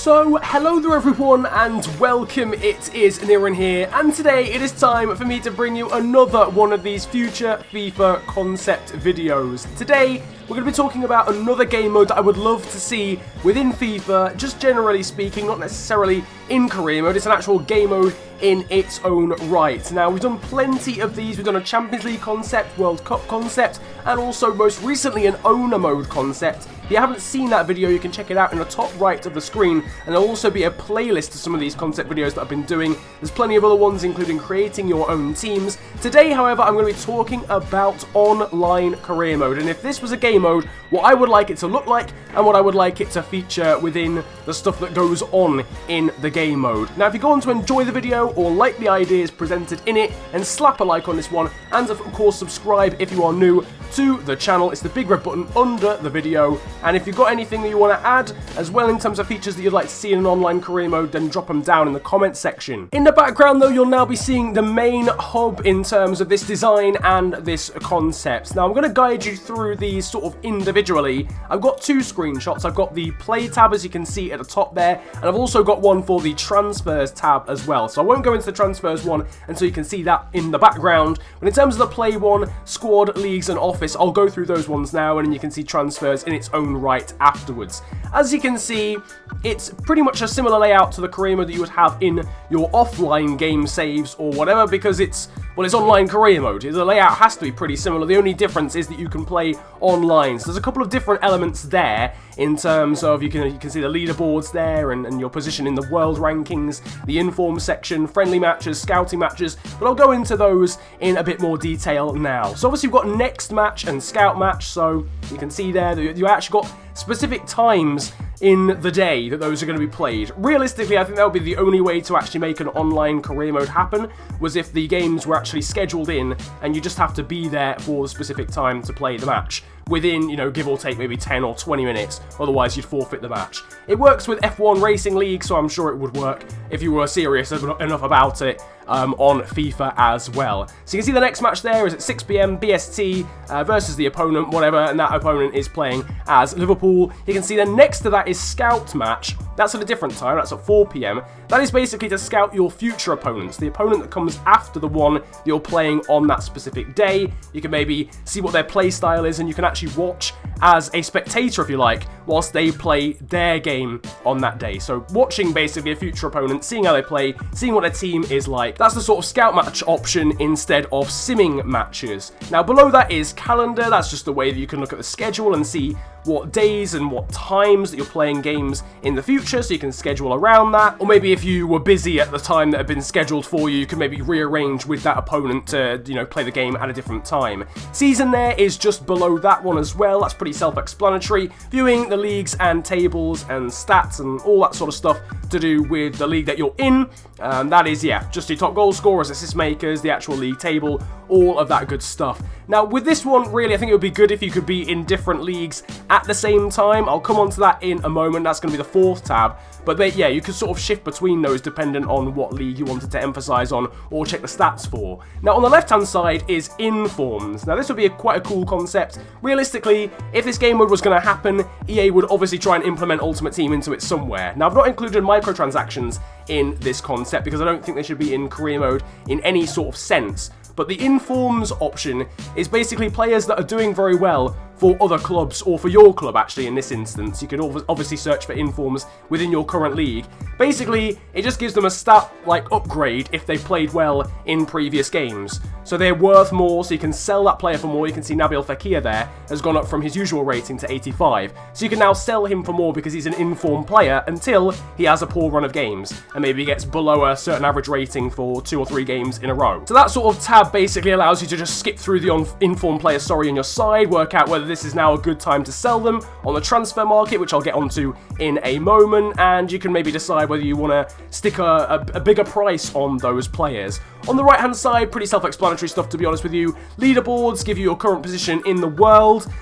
So, hello there everyone and welcome, it is Niran here, and today it is time for me to bring you another one of these future FIFA concept videos. Today, we're going to be talking about another game mode that I would love to see within FIFA, just generally speaking, not necessarily in career mode. It's an actual game mode in its own right. Now, we've done plenty of these. We've done a Champions League concept, World Cup concept, and also most recently an owner mode concept. If you haven't seen that video, you can check it out in the top right of the screen, and there'll also be a playlist to some of these concept videos that I've been doing. There's plenty of other ones, including creating your own teams. Today, however, I'm going to be talking about online career mode, and if this was a game mode, what I would like it to look like, and what I would like it to feature within the stuff that goes on in the game mode. Now, if you go on to enjoy the video, or like the ideas presented in it, and slap a like on this one, and of course subscribe if you are new to the channel. It's the big red button under the video, and if you've got anything that you want to add as well in terms of features that you'd like to see in an online career mode, then drop them down in the comment section. In the background though, you'll now be seeing the main hub in terms of this design and this concept. Now I'm going to guide you through these sort of individually. I've got two screenshots. I've got the play tab, as you can see at the top there, and I've also got one for the transfers tab as well. So I won't go into the transfers one until you can see that in the background, but in terms of the play one, squad, leagues and office, I'll go through those ones now, and then you can see transfers in its own right afterwards. As you can see, it's pretty much a similar layout to the career mode that you would have in your offline game saves or whatever, because it's online career mode. The layout has to be pretty similar. The only difference is that you can play online. So there's a couple of different elements there in terms of you can see the leaderboards there and your position in the world rankings, the inform section, friendly matches, scouting matches, but I'll go into those in a bit more detail now. So obviously you've got next match and scout match, so you can see there that you actually got specific times in the day that those are going to be played. Realistically, I think that would be the only way to actually make an online career mode happen, was if the games were actually scheduled in and you just have to be there for the specific time to play the match within, give or take maybe 10 or 20 minutes, otherwise you'd forfeit the match. It works with F1 Racing League, so I'm sure it would work if you were serious enough about it on FIFA as well. So you can see the next match there is at 6 PM BST versus the opponent, whatever, and that opponent is playing as Liverpool. You can see then next to that is Scout Match. That's at a different time, that's at 4 PM. That is basically to scout your future opponents, the opponent that comes after the one you're playing on that specific day. You can maybe see what their play style is, and you can actually watch as a spectator, if you like, whilst they play their game on that day. So watching basically a future opponent, seeing how they play, seeing what their team is like. That's the sort of scout match option instead of simming matches. Now below that is calendar. That's just the way that you can look at the schedule and see what days and what times that you're playing games in the future, so you can schedule around that. Or maybe if you were busy at the time that had been scheduled for you, you can maybe rearrange with that opponent to, play the game at a different time. Season there is just below that one as well. That's pretty self-explanatory. Viewing the leagues and tables and stats and all that sort of stuff to do with the league that you're in. That is, just your top goal scorers, assist makers, the actual league table, all of that good stuff. Now, with this one, really, I think it would be good if you could be in different leagues at the same time. I'll come on to that in a moment. That's going to be the fourth tab. But you could sort of shift between those depending on what league you wanted to emphasize on or check the stats for. Now, on the left-hand side is informs. Now, this would be quite a cool concept. Realistically, if this game mode was going to happen, EA would obviously try and implement Ultimate Team into it somewhere. Now, I've not included microtransactions in this concept because I don't think they should be in career mode in any sort of sense. But the informs option is basically players that are doing very well for other clubs, or for your club actually in this instance. You can obviously search for informs within your current league. Basically, it just gives them a stat like upgrade if they played well in previous games. So they're worth more, so you can sell that player for more. You can see Nabil Fekir there has gone up from his usual rating to 85. So you can now sell him for more because he's an informed player until he has a poor run of games and maybe gets below a certain average rating for 2 or 3 games in a row. So that sort of tab basically allows you to just skip through the informed players, on your side, work out whether this is now a good time to sell them on the transfer market, which I'll get onto in a moment, and you can maybe decide whether you want to stick a bigger price on those players. On the right hand side, pretty self-explanatory stuff, to be honest with you. Leaderboards give you your current position in the world,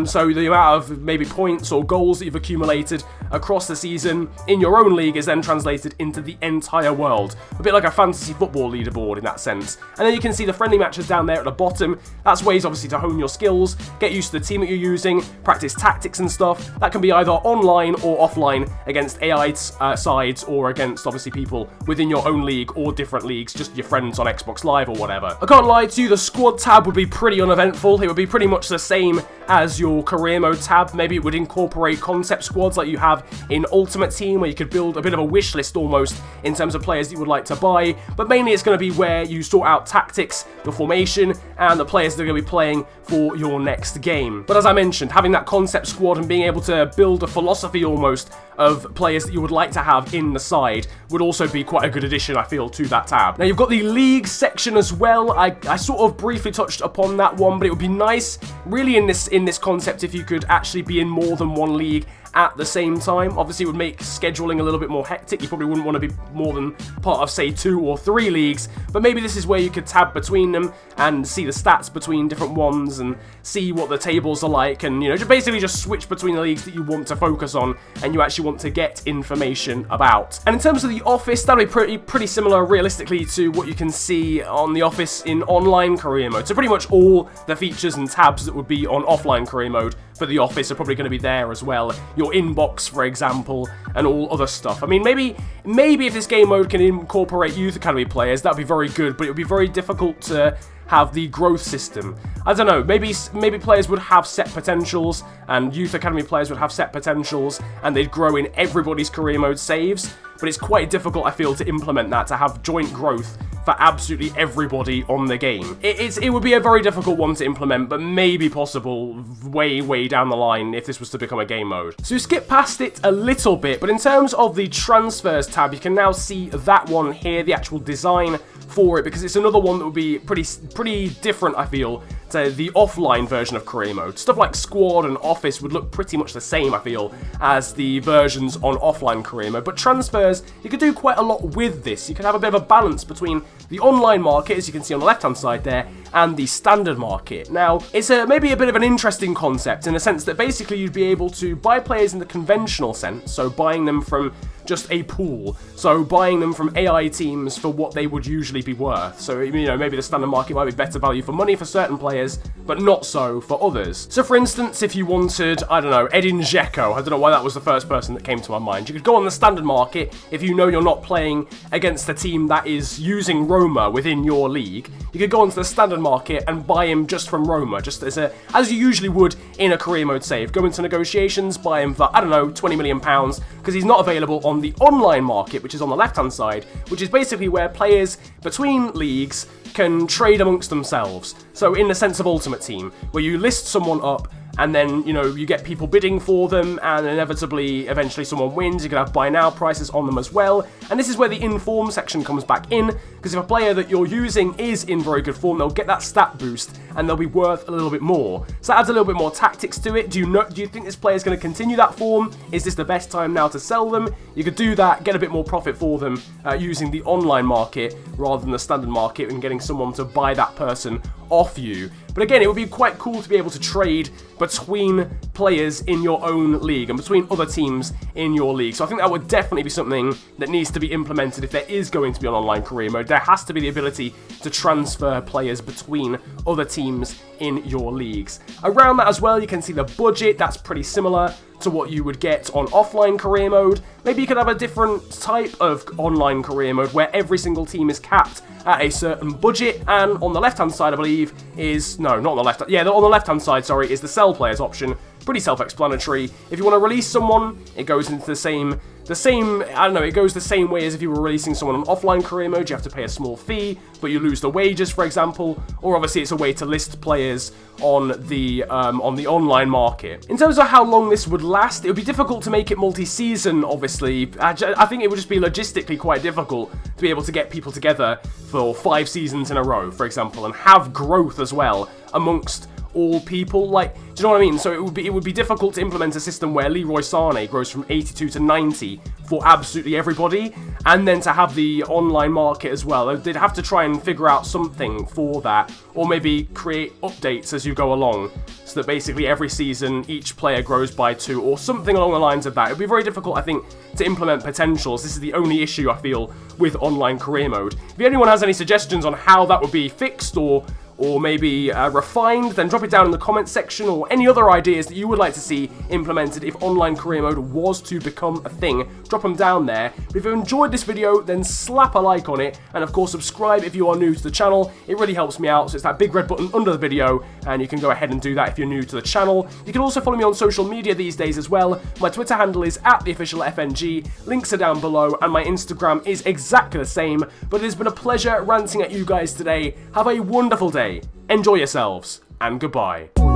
so the amount of maybe points or goals that you've accumulated across the season in your own league is then translated into the entire world. A bit like a fantasy football leaderboard in that sense. And then you can see the friendly matches down there at the bottom. That's ways obviously to hone your skills, get used to the team team that you're using, practice tactics and stuff. That can be either online or offline against AI sides or against, obviously, people within your own league or different leagues, just your friends on Xbox Live or whatever. I can't lie to you, the squad tab would be pretty uneventful. It would be pretty much the same as your career mode tab. Maybe it would incorporate concept squads like you have in Ultimate Team, where you could build a bit of a wish list almost in terms of players that you would like to buy, but mainly it's going to be where you sort out tactics, the formation, and the players that are going to be playing for your next game. But as I mentioned, having that concept squad and being able to build a philosophy almost of players that you would like to have in the side would also be quite a good addition, I feel, to that tab. Now, you've got the league section as well. I sort of briefly touched upon that one, but it would be nice, really, in this concept, if you could actually be in more than one league at the same time. Obviously, it would make scheduling a little bit more hectic. You probably wouldn't want to be more than part of, say, 2 or 3 leagues, but maybe this is where you could tab between them and see the stats between different ones and see what the tables are like, and, you know, basically just switch between the leagues that you want to focus on and you actually want to get information about. And in terms of the office, that'll be pretty similar, realistically, to what you can see on the office in online career mode. So pretty much all the features and tabs that would be on offline career mode for the office are probably going to be there as well. Your inbox, for example, and all other stuff. I mean, maybe if this game mode can incorporate Youth Academy players, that'd be very good, but it would be very difficult to have the growth system. I don't know, maybe players would have set potentials, and Youth Academy players would have set potentials, and they'd grow in everybody's career mode saves, but it's quite difficult, I feel, to implement that, to have joint growth for absolutely everybody on the game. It would be a very difficult one to implement, but maybe possible way down the line if this was to become a game mode. So we skip past it a little bit, but in terms of the transfers tab, you can now see that one here, the actual design for it, because it's another one that would be pretty different, I feel, to the offline version of career mode. Stuff like squad and office would look pretty much the same, I feel, as the versions on offline career mode, but transfers, you could do quite a lot with this. You could have a bit of a balance between the online market, as you can see on the left-hand side there, and the standard market. Now, it's maybe a bit of an interesting concept in a sense that basically you'd be able to buy players in the conventional sense, so buying them from just a pool, so buying them from AI teams for what they would usually be worth. So, you know, maybe the standard market might be better value for money for certain players, but not so for others. So, for instance, if you wanted, I don't know, Edin Dzeko, I don't know why that was the first person that came to my mind, you could go on the standard market if you know you're not playing against a team that is using Roma within your league. You could go onto the standard market and buy him just from Roma, just as you usually would in a career mode save. Go into negotiations, buy him for, I don't know, £20 million, because he's not available on the online market, which is on the left-hand side, which is basically where players between leagues can trade amongst themselves. So in the sense of Ultimate Team, where you list someone up and then, you know, you get people bidding for them, and inevitably, eventually someone wins. You can have buy now prices on them as well. And this is where the inform section comes back in, because if a player that you're using is in very good form, they'll get that stat boost, and they'll be worth a little bit more. So that adds a little bit more tactics to it. Do you think this player is going to continue that form? Is this the best time now to sell them? You could do that, get a bit more profit for them using the online market rather than the standard market, and getting someone to buy that person off you. But again, it would be quite cool to be able to trade between players in your own league and between other teams in your league. So I think that would definitely be something that needs to be implemented if there is going to be an online career mode. There has to be the ability to transfer players between other teams in your leagues. Around that as well, you can see the budget. That's pretty similar to what you would get on offline career mode. Maybe you could have a different type of online career mode where every single team is capped at a certain budget, and on the left-hand side, I believe, is... No, not on the left... Yeah, on the left-hand side, sorry, is the sell players option. Pretty self-explanatory. If you want to release someone, it goes into the same, I don't know, it goes the same way as if you were releasing someone on offline career mode. You have to pay a small fee, but you lose the wages, for example, or obviously it's a way to list players on the online market. In terms of how long this would last, it would be difficult to make it multi-season, obviously. I think it would just be logistically quite difficult to be able to get people together for 5 seasons in a row, for example, and have growth as well amongst all people. Like, do you know what I mean? So it would be difficult to implement a system where Leroy Sané grows from 82 to 90 for absolutely everybody, and then to have the online market as well. They'd have to try and figure out something for that, or maybe create updates as you go along, so that basically every season each player grows by 2, or something along the lines of that. It'd be very difficult, I think, to implement potentials. This is the only issue, I feel, with online career mode. If anyone has any suggestions on how that would be fixed, or or maybe refined, then drop it down in the comments section, or any other ideas that you would like to see implemented if online career mode was to become a thing. Drop them down there. But if you enjoyed this video, then slap a like on it, and of course subscribe if you are new to the channel. It really helps me out, so it's that big red button under the video, and you can go ahead and do that if you're new to the channel. You can also follow me on social media these days as well. My Twitter handle is @theofficialfng, links are down below, and my Instagram is exactly the same. But it has been a pleasure ranting at you guys today. Have a wonderful day, enjoy yourselves, and goodbye.